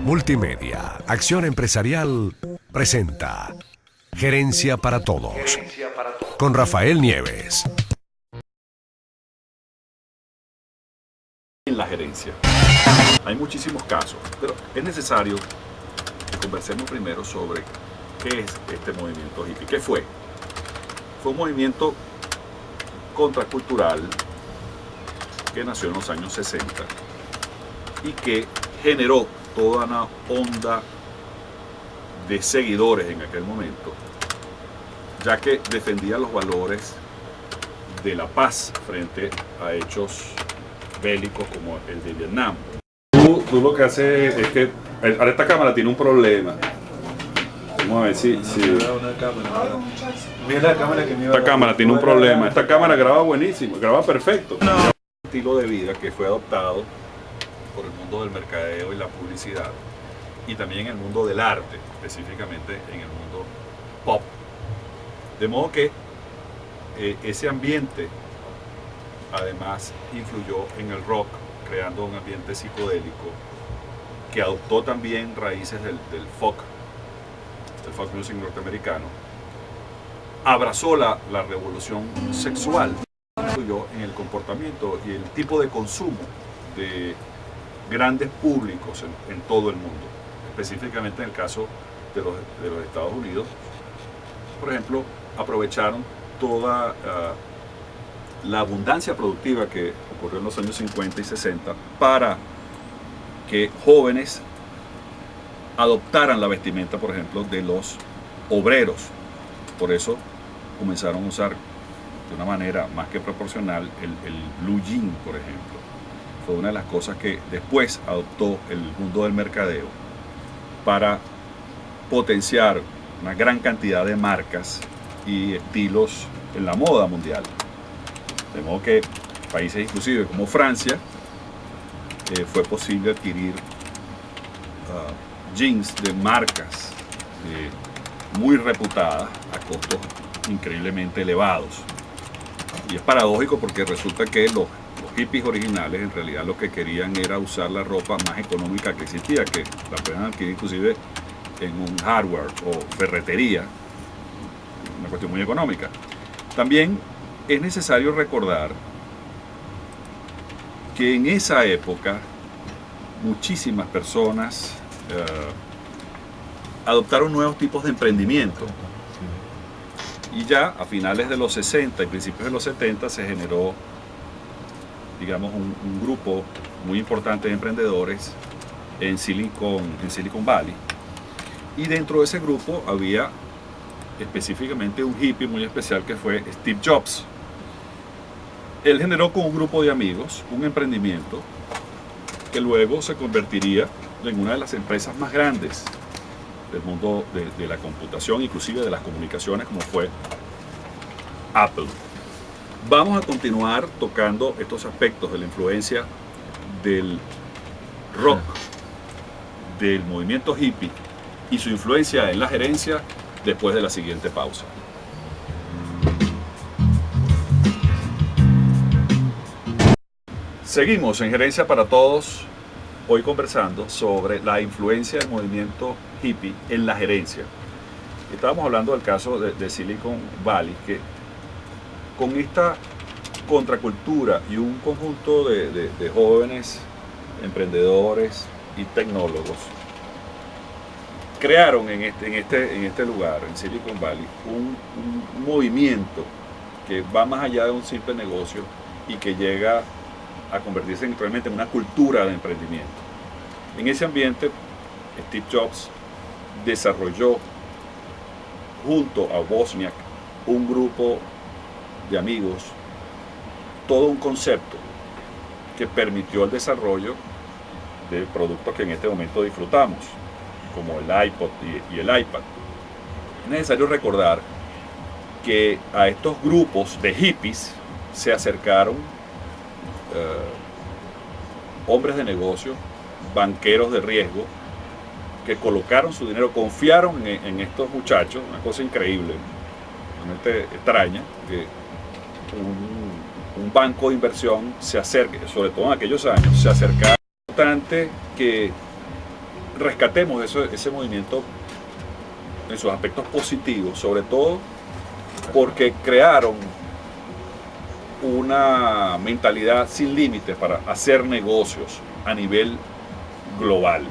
Multimedia, Acción Empresarial, presenta Gerencia para Todos, con Rafael Nieves. En la gerencia hay muchísimos casos, pero es necesario que conversemos primero sobre qué es este movimiento hippie. ¿Qué fue? Fue un movimiento contracultural que nació en los años 60 y que generó toda una onda de seguidores en aquel momento, ya que defendía los valores de la paz frente a hechos bélicos como el de Vietnam. Tú lo que haces es que ahora esta cámara tiene un problema. Vamos a ver si Mira la cámara que me iba esta cámara tiene un problema. Esta cámara graba buenísimo, graba perfecto. Un estilo de vida que fue adoptado por el mundo del mercadeo y la publicidad, y también en el mundo del arte, específicamente en el mundo pop. De modo que ese ambiente además influyó en el rock, creando un ambiente psicodélico que adoptó también raíces del folk music norteamericano. Abrazó la revolución sexual, influyó en el comportamiento y el tipo de consumo de grandes públicos en todo el mundo, específicamente en el caso de los Estados Unidos. Por ejemplo, aprovecharon toda la abundancia productiva que ocurrió en los años 50 y 60 para que jóvenes adoptaran la vestimenta, por ejemplo, de los obreros. Por eso comenzaron a usar de una manera más que proporcional el blue jean, por ejemplo. Fue una de las cosas que después adoptó el mundo del mercadeo para potenciar una gran cantidad de marcas y estilos en la moda mundial. De modo que países inclusive como Francia fue posible adquirir jeans de marcas muy reputadas a costos increíblemente elevados. Y es paradójico porque resulta que los hippies originales en realidad lo que querían era usar la ropa más económica que existía, que la pueden adquirir inclusive en un hardware o ferretería, una cuestión muy económica. También es necesario recordar que en esa época muchísimas personas adoptaron nuevos tipos de emprendimiento. Y ya a finales de los 60 y principios de los 70 se generó, digamos, un grupo muy importante de emprendedores en Silicon Valley. Y dentro de ese grupo había específicamente un hippie muy especial que fue Steve Jobs. Él generó con un grupo de amigos un emprendimiento que luego se convertiría en una de las empresas más grandes del mundo de la computación, inclusive de las comunicaciones, como fue Apple. Vamos a continuar tocando estos aspectos de la influencia del rock, del movimiento hippie y su influencia en la gerencia después de la siguiente pausa. Seguimos en Gerencia para Todos, hoy conversando sobre la influencia del movimiento hippie en la gerencia. Estábamos hablando del caso de Silicon Valley, que con esta contracultura y un conjunto de jóvenes emprendedores y tecnólogos crearon en este lugar, en Silicon Valley, un movimiento que va más allá de un simple negocio y que llega a convertirse realmente en una cultura de emprendimiento. En ese ambiente, Steve Jobs desarrolló junto a Wozniak, un grupo de amigos, todo un concepto que permitió el desarrollo de productos que en este momento disfrutamos, como el iPod y el iPad. Es necesario recordar que a estos grupos de hippies se acercaron hombres de negocio, banqueros de riesgo, que colocaron su dinero, confiaron en estos muchachos, una cosa increíble, realmente extraña, que un banco de inversión se acerque, sobre todo en aquellos años, se acercaba. Es importante que rescatemos ese movimiento en sus aspectos positivos, sobre todo porque crearon una mentalidad sin límites para hacer negocios a nivel global.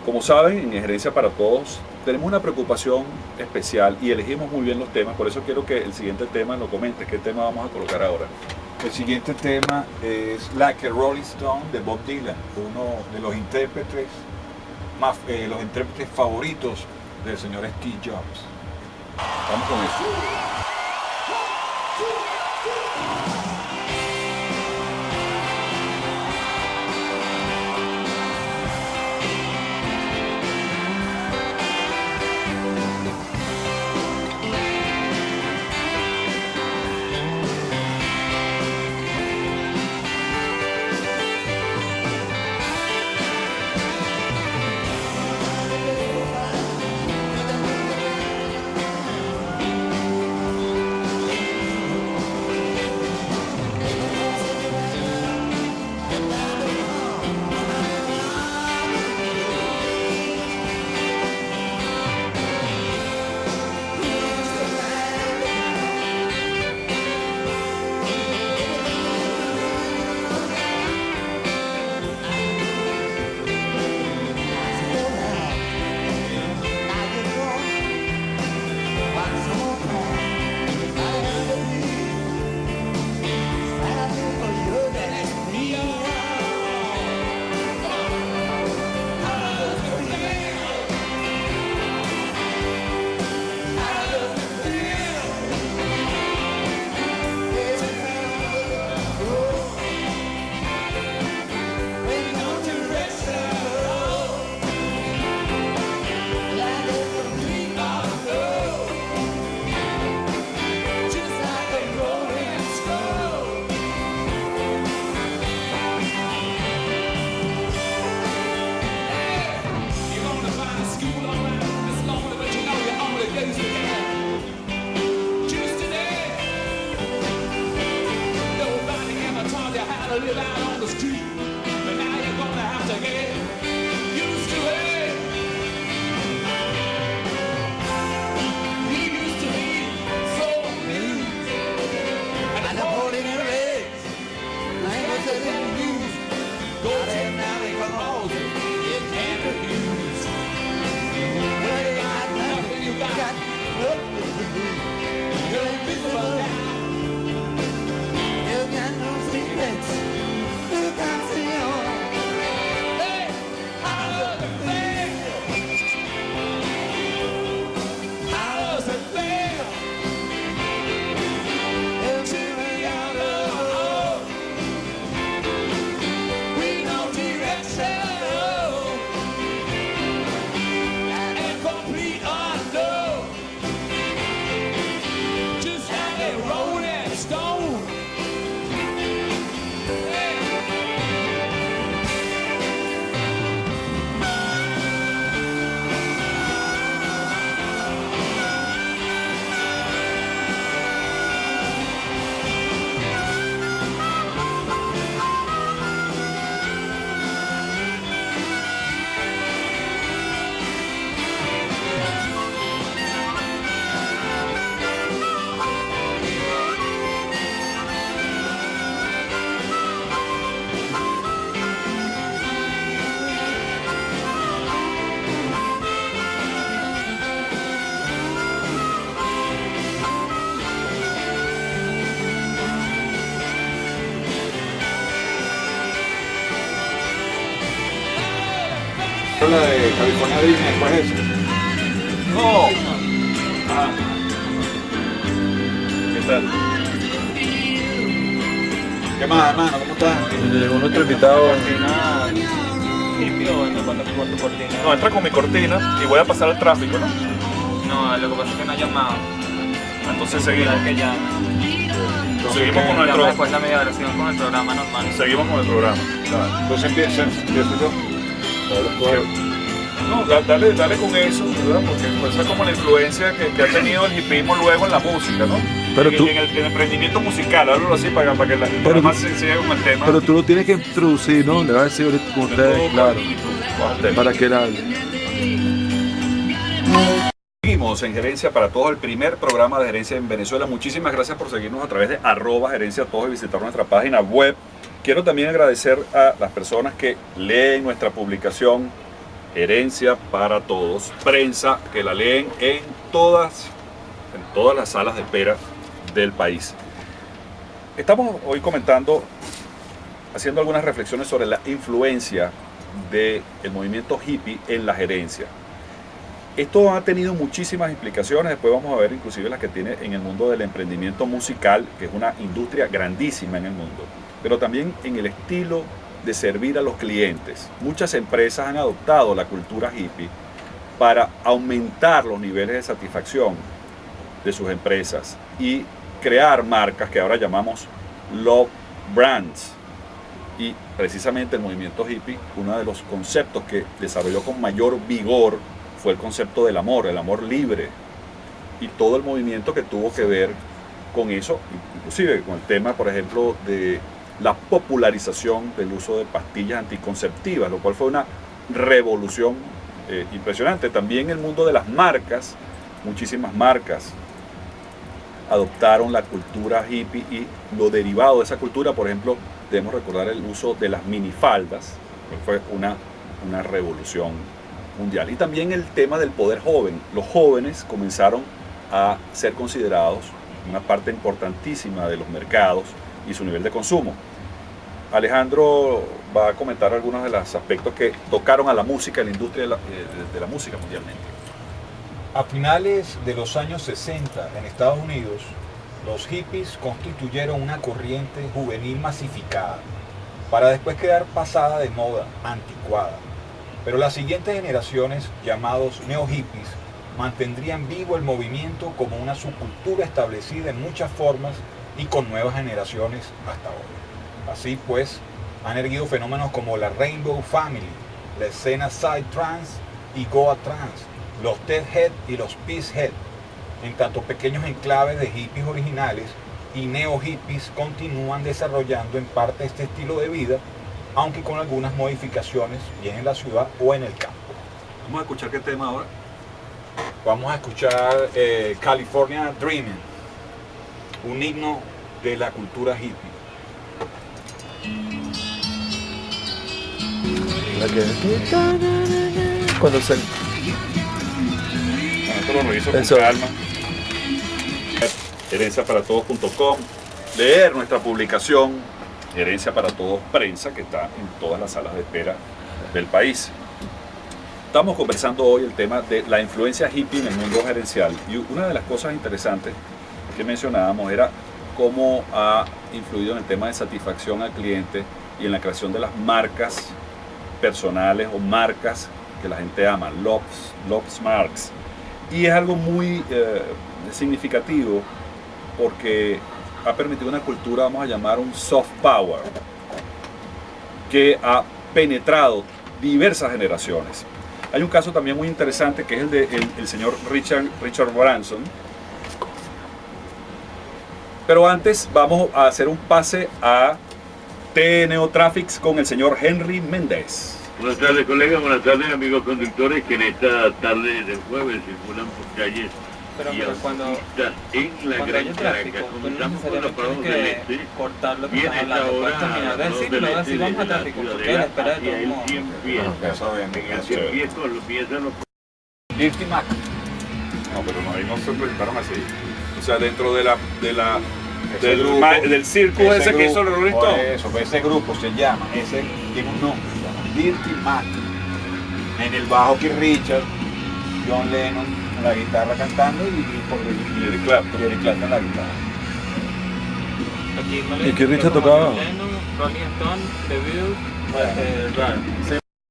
Como saben, en Gerencia para Todos tenemos una preocupación especial y elegimos muy bien los temas, por eso quiero que el siguiente tema lo comentes. ¿Qué tema vamos a colocar ahora? El siguiente tema es Like a Rolling Stone de Bob Dylan, uno de los intérpretes favoritos del señor Steve Jobs. Vamos con eso. La de California Dreaming, después eso. ¡No! Ah. ¿Qué tal? ¿Qué más, hermano? ¿Cómo estás? Llegó nuestro invitado. No, entra con mi cortina y voy a pasar el tráfico, ¿no? No, lo que pasa es que no ha llamado. Entonces seguimos. Que llame. Seguimos con Llama nuestro. después la media oración con el programa normal. Seguimos con el programa. Entonces empiezo yo. No, dale con eso, ¿verdad? Porque esa es como la influencia que ha tenido el hippismo luego en la música, ¿no? Pero tú, en el emprendimiento musical, algo así para que la Pero- más se siga con el tema. pero tú lo tienes que introducir, ¿no? Le vas a decir ahorita con ustedes, claro, para que él hable. Seguimos en Gerencia para Todos, el primer programa de gerencia en Venezuela. Muchísimas gracias por seguirnos a través de @gerencia todos y visitar nuestra página web. Quiero también agradecer a las personas que leen nuestra publicación Gerencia para Todos, prensa, que la leen en todas las salas de espera del país. Estamos hoy haciendo algunas reflexiones sobre la influencia del movimiento hippie en la gerencia. Esto ha tenido muchísimas implicaciones, después vamos a ver inclusive las que tiene en el mundo del emprendimiento musical, que es una industria grandísima en el mundo, pero también en el estilo de servir a los clientes. Muchas empresas han adoptado la cultura hippie para aumentar los niveles de satisfacción de sus empresas y crear marcas que ahora llamamos love brands. Y precisamente el movimiento hippie, uno de los conceptos que desarrolló con mayor vigor fue el concepto del amor, el amor libre, y todo el movimiento que tuvo que ver con eso, inclusive con el tema, por ejemplo, de la popularización del uso de pastillas anticonceptivas, lo cual fue una revolución impresionante. También el mundo de las marcas, muchísimas marcas adoptaron la cultura hippie y lo derivado de esa cultura, por ejemplo, debemos recordar el uso de las minifaldas, que fue una revolución mundial. Y también el tema del poder joven. Los jóvenes comenzaron a ser considerados una parte importantísima de los mercados y su nivel de consumo. Alejandro va a comentar algunos de los aspectos que tocaron a la música, a la industria de la música mundialmente. A finales de los años 60 en Estados Unidos, los hippies constituyeron una corriente juvenil masificada, para después quedar pasada de moda, anticuada. Pero las siguientes generaciones, llamados neo-hippies, mantendrían vivo el movimiento como una subcultura establecida en muchas formas y con nuevas generaciones hasta hoy. Así pues, han erguido fenómenos como la Rainbow Family, la escena Psytrance y Goa Trance, los Deadhead y los Peacehead, en tanto pequeños enclaves de hippies originales y neo-hippies continúan desarrollando en parte este estilo de vida, aunque con algunas modificaciones, bien en la ciudad o en el campo. Vamos a escuchar qué tema ahora. Vamos a escuchar California Dreaming, un himno de la cultura hippie. La que... Cuando se... Esto lo reviso con Eso. calma. Gerenciaparatodos.com, leer nuestra publicación Gerencia para Todos Prensa, que está en todas las salas de espera del país. Estamos conversando hoy el tema de la influencia hippie en el mundo gerencial, y una de las cosas interesantes que mencionábamos era cómo ha influido en el tema de satisfacción al cliente y en la creación de las marcas personales o marcas que la gente ama, Love's Marks. Y es algo muy significativo porque ha permitido una cultura, vamos a llamar un soft power, que ha penetrado diversas generaciones. Hay un caso también muy interesante que es el del señor Richard Branson. Pero antes vamos a hacer un pase a TNO Traffics con el señor Henry Méndez. Buenas tardes, colegas, buenas tardes, amigos conductores que en esta tarde del jueves circulan por calles Pero y cuando autopistas en la haya Gran tráfico, Caracas. tú no Comenzamos con los necesariamente parados del tienes este. que cortar lo que Viene estás esta hablando. Puedes hora terminar de los decirlo, del así este vamos a desde la tráfico. Tú Ciudadela quieres esperar de hacia todos el modos. 100 pies. Eso bien, En el 100 pies comienzan los Dirty Mac. No, pero no, ahí no se presentaron así. O sea, dentro del Ese grupo, circo ese que hizo el Rolling por Stone. eso, ese grupo se llama, ese tiene un nombre, se llama Dirty Mac. En el bajo Keith Richard, John Lennon en la guitarra cantando y Eric Clapton en la guitarra. Aquí me lo ¿Y qué Richard como tocaba? Lennon, Rolling Stone, The Beatles, Rare.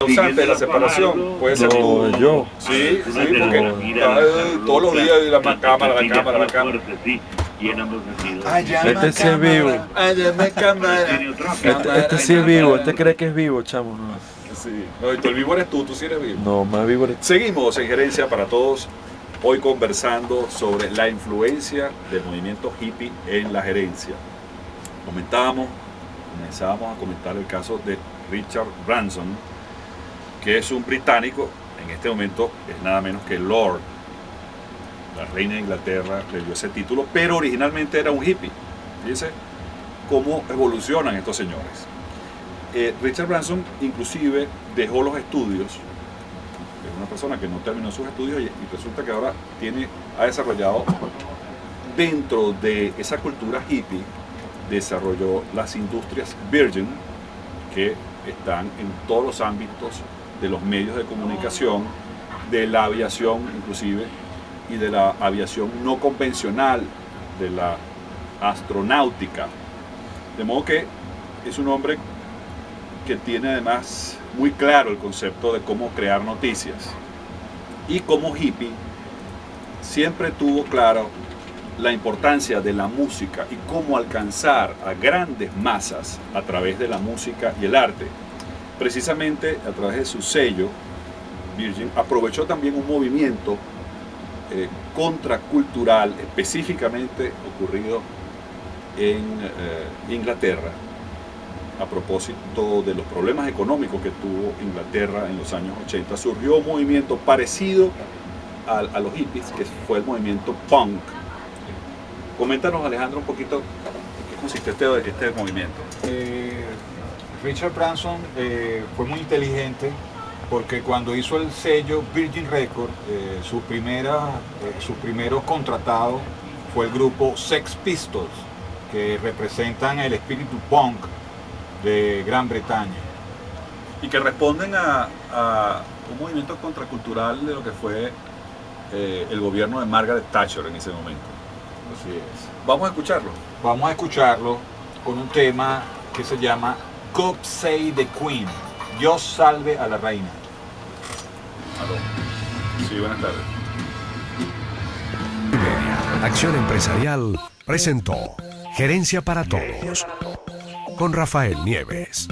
Causante de la separación puede ser No, tú. yo. Sí, Una sí, de las porque giras todos los días la cámara. fuerte, sí, y en ambos sentidos. Este sí es vivo. Tiene otra Este sí es vivo. Este cree que es vivo, chamo. No, Sí. No, y tú el vivo eres tú sí eres vivo. no más vivo eres... Seguimos en Gerencia para Todos Hoy conversando sobre la influencia del movimiento hippie en la gerencia. Comenzábamos a comentar el caso de Richard Branson, que es un británico, en este momento es nada menos que Lord. La reina de Inglaterra le dio ese título, pero originalmente era un hippie. Fíjense cómo evolucionan estos señores. Richard Branson inclusive dejó los estudios, es una persona que no terminó sus estudios y resulta que ahora ha desarrollado dentro de esa cultura hippie, desarrolló las industrias Virgin, que están en todos los ámbitos de los medios de comunicación, de la aviación inclusive, y de la aviación no convencional, de la astronáutica. De modo que es un hombre que tiene además muy claro el concepto de cómo crear noticias. Y como hippie siempre tuvo claro la importancia de la música y cómo alcanzar a grandes masas a través de la música y el arte. Precisamente a través de su sello, Virgin aprovechó también un movimiento contracultural específicamente ocurrido en Inglaterra, a propósito de los problemas económicos que tuvo Inglaterra en los años 80. Surgió un movimiento parecido a los hippies, que fue el movimiento punk. Coméntanos, Alejandro, un poquito en qué consiste este movimiento. Richard Branson fue muy inteligente porque cuando hizo el sello Virgin Records, su primero contratado fue el grupo Sex Pistols, que representan el espíritu punk de Gran Bretaña. Y que responden a un movimiento contracultural de lo que fue el gobierno de Margaret Thatcher en ese momento. Así es. Vamos a escucharlo. Vamos a escucharlo con un tema que se llama God Save the Queen, Dios salve a la reina. Aló. Sí, buenas tardes. Media, Acción Empresarial presentó Gerencia para Todos con Rafael Nieves.